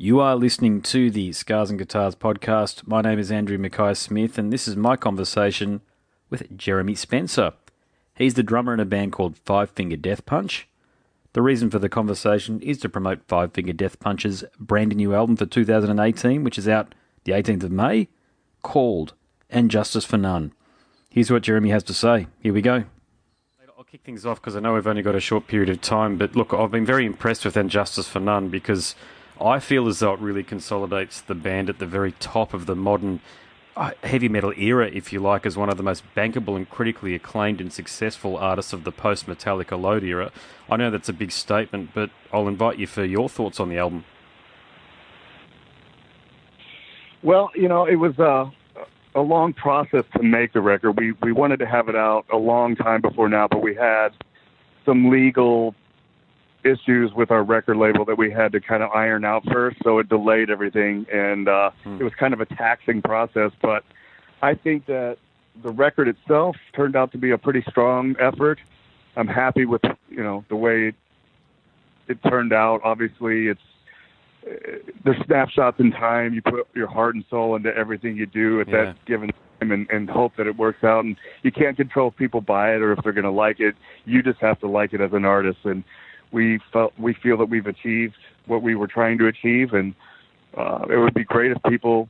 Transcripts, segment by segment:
You are listening to the Scars and Guitars podcast. My name is Andrew Mackay-Smith, and this is my conversation with Jeremy Spencer. He's the drummer in a band called Five Finger Death Punch. The reason for the conversation is to promote Five Finger Death Punch's brand new album for 2018, which is out the 18th of May, called And Justice for None. Here's what Jeremy has to say. Here we go. I'll kick things off because I know we've only got a short period of time, but look, I've been very impressed with And Justice for None because I feel as though it really consolidates the band at the very top of the modern heavy metal era, if you like, as one of the most bankable and critically acclaimed and successful artists of the post-Metallica Load era. I know that's a big statement, but I'll invite you for your thoughts on the album. Well, you know, it was a long process to make the record. We wanted to have it out a long time before now, but we had some legal issues with our record label that we had to kind of iron out first, so it delayed everything, and it was kind of a taxing process. But I think that the record itself turned out to be a pretty strong effort. I'm happy with, you know, the way it turned out. Obviously, there's snapshots in time. You put your heart and soul into everything you do at that given time and hope that it works out. And you can't control if people buy it or if they're going to like it. You just have to like it as an artist. And we feel that we've achieved what we were trying to achieve, and it would be great if people,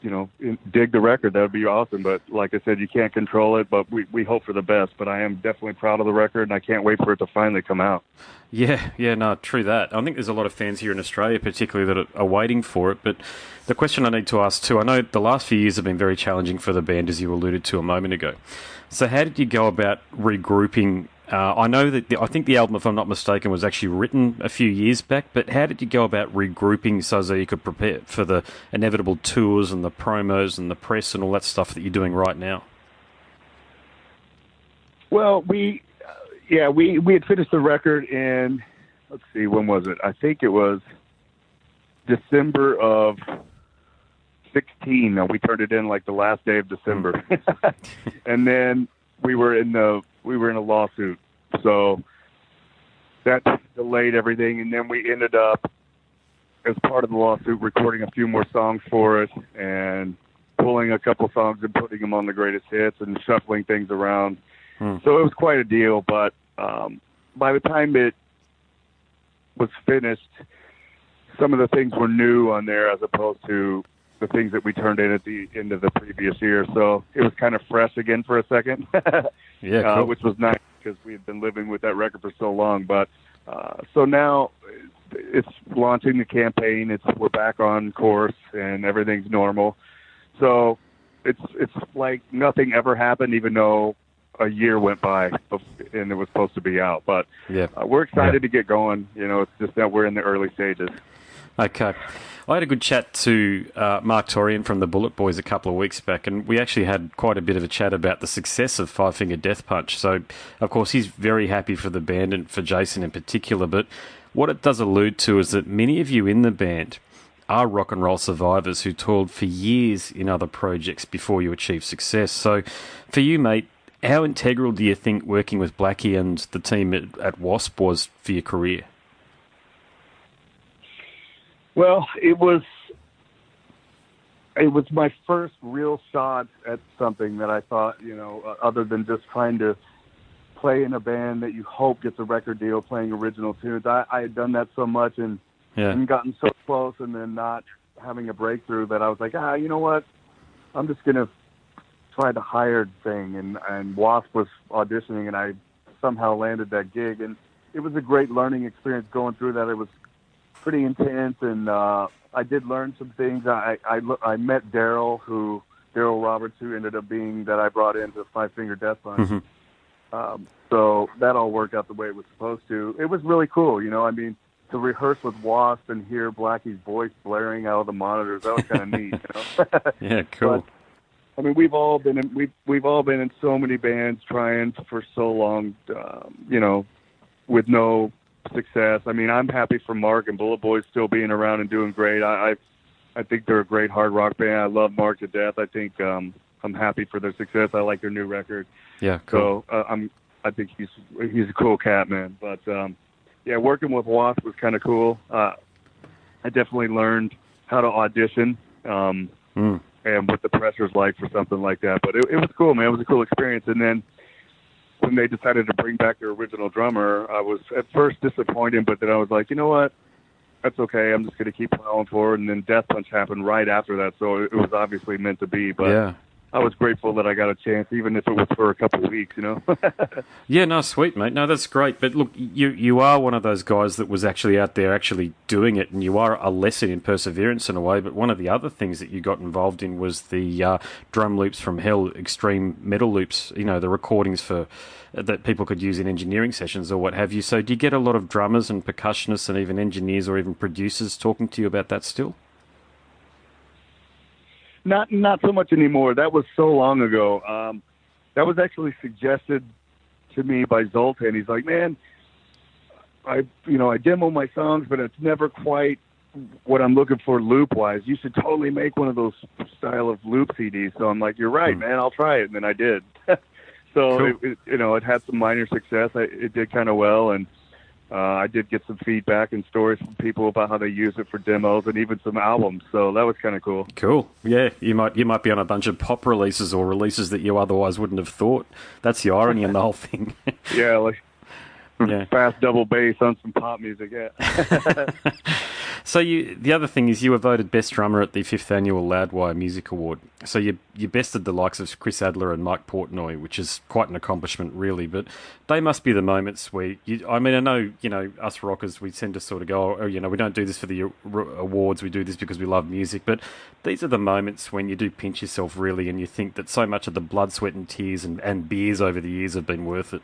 you know, dig the record. That would be awesome. But like I said, you can't control it, but we hope for the best. But I am definitely proud of the record, and I can't wait for it to finally come out. Yeah, no, true that. I think there's a lot of fans here in Australia, particularly, that are waiting for it. But the question I need to ask too, I know the last few years have been very challenging for the band, as you alluded to a moment ago. So how did you go about regrouping? I know that I think the album, if I'm not mistaken, was actually written a few years back, but how did you go about regrouping so that you could prepare for the inevitable tours and the promos and the press and all that stuff that you're doing right now? Well, we had finished the record in, let's see, when was it? I think it was December of 16. Now, we turned it in like the last day of December. And then we were in a lawsuit, so that delayed everything. And then we ended up, as part of the lawsuit, recording a few more songs for it and pulling a couple songs and putting them on the greatest hits and shuffling things around. So it was quite a deal. But by the time it was finished, some of the things were new on there as opposed to the things that we turned in at the end of the previous year. So it was kind of fresh again for a second, cool. Which was nice because we had been living with that record for so long. But so now it's launching the campaign. We're back on course and everything's normal. So it's like nothing ever happened, even though a year went by and it was supposed to be out. But we're excited to get going. You know, it's just that we're in the early stages. Okay. I had a good chat to Mark Torian from the Bullet Boys a couple of weeks back, and we actually had quite a bit of a chat about the success of Five Finger Death Punch. So, of course, he's very happy for the band and for Jason in particular, but what it does allude to is that many of you in the band are rock and roll survivors who toiled for years in other projects before you achieved success. So, for you, mate, how integral do you think working with Blackie and the team at W.A.S.P was for your career? Well, it was my first real shot at something that I thought, you know, other than just trying to play in a band that you hope gets a record deal playing original tunes. I had done that so much and gotten so close and then not having a breakthrough that I was like, you know what? I'm just going to try the hired thing. And W.A.S.P was auditioning and I somehow landed that gig. And it was a great learning experience going through that. It was pretty intense, and I did learn some things. I met Daryl Roberts, who ended up being that I brought into Five Finger Death Punch. So that all worked out the way it was supposed to. It was really cool, you know. I mean, to rehearse with W.A.S.P and hear Blackie's voice blaring out of the monitors, that was kind of neat, you know. Yeah, cool. But, I mean, we've all been in so many bands trying for so long, you know, with no success. I mean, I'm happy for Mark and Bullet Boys still being around and doing great. I think they're a great hard rock band. I love Mark to death. I think I'm happy for their success. I like their new record. Yeah, cool. So I think he's a cool cat, man. But yeah, working with W.A.S.P was kind of cool. I definitely learned how to audition and what the pressure's like for something like that. But it was cool, man. It was a cool experience. And then when they decided to bring back their original drummer, I was at first disappointed, but then I was like, you know what? That's okay. I'm just going to keep plowing forward. And then Death Punch happened right after that, so it was obviously meant to be. But Yeah. I was grateful that I got a chance, even if it was for a couple of weeks, you know? Yeah, no, sweet, mate. No, that's great. But look, you are one of those guys that was actually out there actually doing it, and you are a lesson in perseverance in a way. But one of the other things that you got involved in was the Drum Loops from Hell extreme metal loops, you know, the recordings for that people could use in engineering sessions or what have you. So do you get a lot of drummers and percussionists and even engineers or even producers talking to you about that still? Not so much anymore. That was so long ago. That was actually suggested to me by Zoltan. He's like, man, I demo my songs, but it's never quite what I'm looking for loop wise. You should totally make one of those style of loop CDs. So I'm like, you're right, man. I'll try it. And then I did. So Cool. it had some minor success. It did kind of well, and I did get some feedback and stories from people about how they use it for demos and even some albums. So that was kind of cool. Cool. Yeah, you might be on a bunch of pop releases or releases that you otherwise wouldn't have thought. That's the irony in the whole thing. Yeah, like Yeah. fast double bass on some pop music. Yeah. So the other thing is you were voted best drummer at the 5th annual Loudwire Music Award. So you bested the likes of Chris Adler and Mike Portnoy, which is quite an accomplishment, really. But they must be the moments where I know, us rockers, we tend to sort of go, oh, we don't do this for the awards, we do this because we love music. But these are the moments when you do pinch yourself, really, and you think that so much of the blood, sweat and tears and beers over the years have been worth it.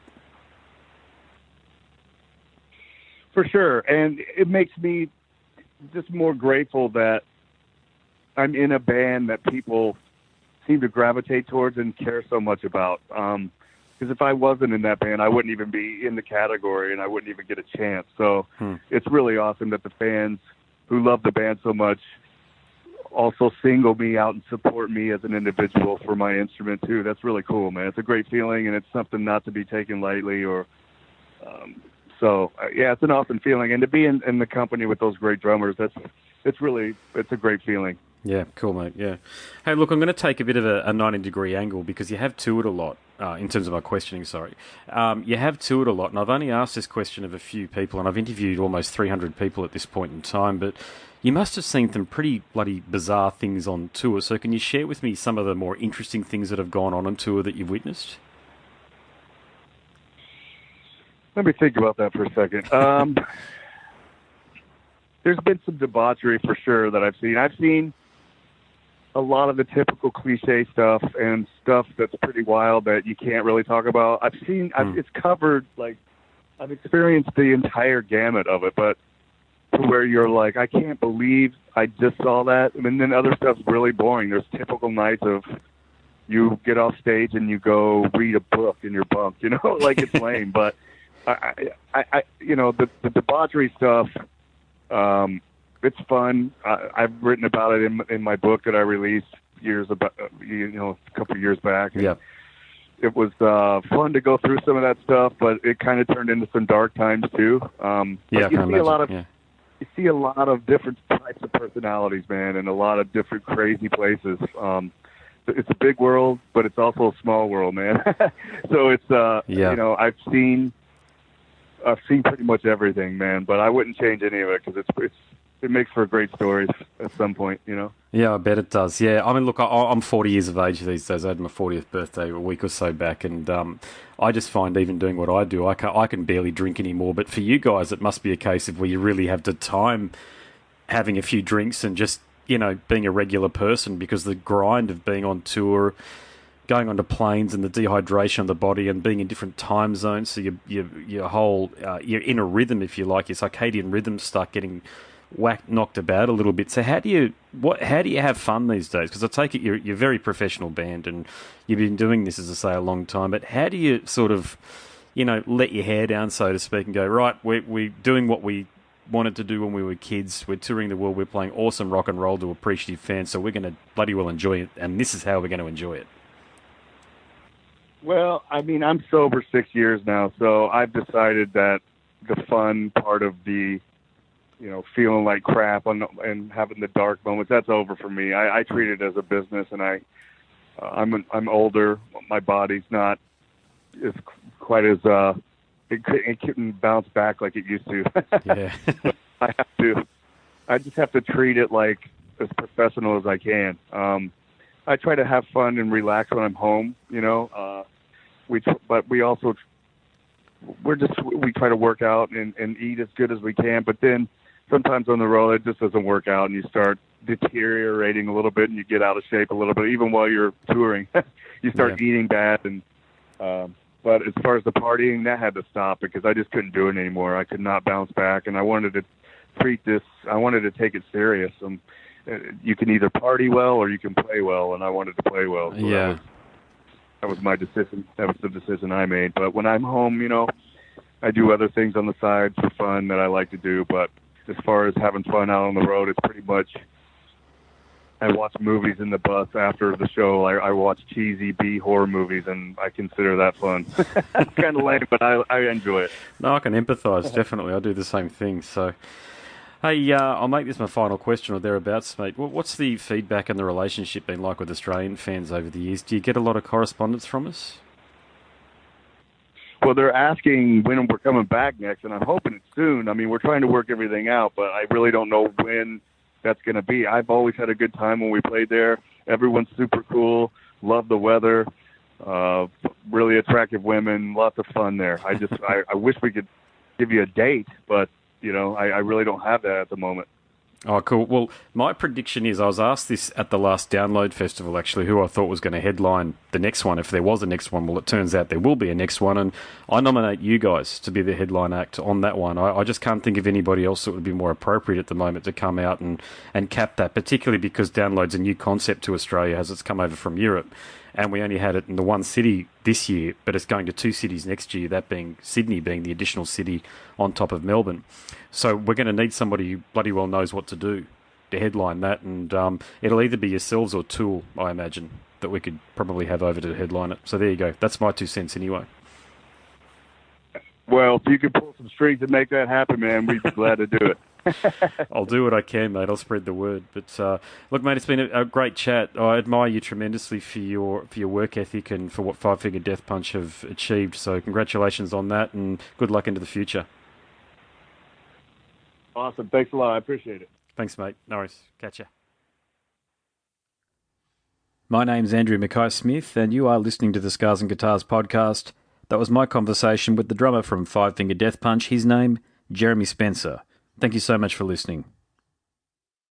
For sure. And it makes me just more grateful that I'm in a band that people seem to gravitate towards and care so much about. Because if I wasn't in that band, I wouldn't even be in the category and I wouldn't even get a chance. So it's really awesome that the fans who love the band so much also single me out and support me as an individual for my instrument too. That's really cool, man. It's a great feeling, and it's something not to be taken lightly or, So, it's an awesome feeling. And to be in the company with those great drummers, it's a great feeling. Yeah, cool, mate, yeah. Hey, look, I'm going to take a bit of a 90-degree angle because you have toured a lot, in terms of my questioning, sorry. You have toured a lot, and I've only asked this question of a few people, and I've interviewed almost 300 people at this point in time, but you must have seen some pretty bloody bizarre things on tour. So can you share with me some of the more interesting things that have gone on tour that you've witnessed? Let me think about that for a second. There's been some debauchery for sure that I've seen. I've seen a lot of the typical cliche stuff and stuff that's pretty wild that you can't really talk about. It's covered, like, I've experienced the entire gamut of it, but to where you're like, I can't believe I just saw that. And then other stuff's really boring. There's typical nights of you get off stage and you go read a book in your bunk, like it's lame, but the debauchery stuff, it's fun. I've written about it in my book that I released a couple of years back. Yeah. It was fun to go through some of that stuff, but it kind of turned into some dark times too. Yeah, you see a lot of different types of personalities, man, and a lot of different crazy places. It's a big world, but it's also a small world, man. So it's I've seen pretty much everything, man, but I wouldn't change any of it because it makes for great stories at some point, Yeah, I bet it does. Yeah, I mean, look, I'm 40 years of age these days. I had my 40th birthday a week or so back, and I just find even doing what I do, I can barely drink anymore. But for you guys, it must be a case of where you really have the time having a few drinks and just, being a regular person, because the grind of being on tour, going onto planes and the dehydration of the body and being in different time zones, so your whole your inner rhythm, if you like, your circadian rhythms start getting knocked about a little bit. So how do you have fun these days? Because I take it you're a very professional band and you've been doing this, as I say, a long time. But how do you sort of let your hair down, so to speak, and go, right, we're doing what we wanted to do when we were kids. We're touring the world. We're playing awesome rock and roll to appreciative fans. So we're going to bloody well enjoy it, and this is how we're going to enjoy it. Well, I mean, I'm sober 6 years now, so I've decided that the fun part of the feeling like crap and having the dark moments. That's over for me. I treat it as a business, and I'm older. My body's not as quite as it couldn't bounce back like it used to. Yeah. I just have to treat it like as professional as I can. I try to have fun and relax when I'm home, but we try to work out and eat as good as we can. But then sometimes on the road, it just doesn't work out, and you start deteriorating a little bit, and you get out of shape a little bit. Even while you're touring, you start eating bad. And but as far as the partying, that had to stop because I just couldn't do it anymore. I could not bounce back, and I wanted to take it serious. You can either party well or you can play well, and I wanted to play well. So that was my decision. That was the decision I made. But when I'm home, I do other things on the side for fun that I like to do. But as far as having fun out on the road, it's pretty much I watch movies in the bus after the show. I watch cheesy B horror movies, and I consider that fun. It's kind of lame, but I enjoy it. No, I can empathise, definitely. I do the same thing. So, hey, I'll make this my final question or thereabouts, mate. What's the feedback and the relationship been like with Australian fans over the years? Do you get a lot of correspondence from us? Well, they're asking when we're coming back next, and I'm hoping it's soon. I mean, we're trying to work everything out, but I really don't know when that's going to be. I've always had a good time when we played there. Everyone's super cool. Love the weather. Really attractive women. Lots of fun there. I wish we could give you a date, but I really don't have that at the moment. Oh, cool. Well, my prediction is I was asked this at the last Download Festival, actually, who I thought was going to headline the next one, if there was a next one. Well, it turns out there will be a next one, and I nominate you guys to be the headline act on that one. I just can't think of anybody else that would be more appropriate at the moment to come out and cap that, particularly because Download's a new concept to Australia as it's come over from Europe. And we only had it in the one city this year, but it's going to two cities next year, that being Sydney being the additional city on top of Melbourne. So we're going to need somebody who bloody well knows what to do to headline that, and it'll either be yourselves or Tool, I imagine, that we could probably have over to headline it. So there you go. That's my 2 cents anyway. Well, if you could pull some strings and make that happen, man, we'd be glad to do it. I'll do what I can, mate. I'll spread the word. But look, mate, it's been a great chat. I admire you tremendously for your work ethic and for what Five Finger Death Punch have achieved. So congratulations on that, and good luck into the future. Awesome. Thanks a lot. I appreciate it. Thanks, mate. No worries. Catch ya. My name's Andrew Mackay-Smith, and you are listening to the Scars and Guitars podcast. That was my conversation with the drummer from Five Finger Death Punch. His name, Jeremy Spencer. Thank you so much for listening.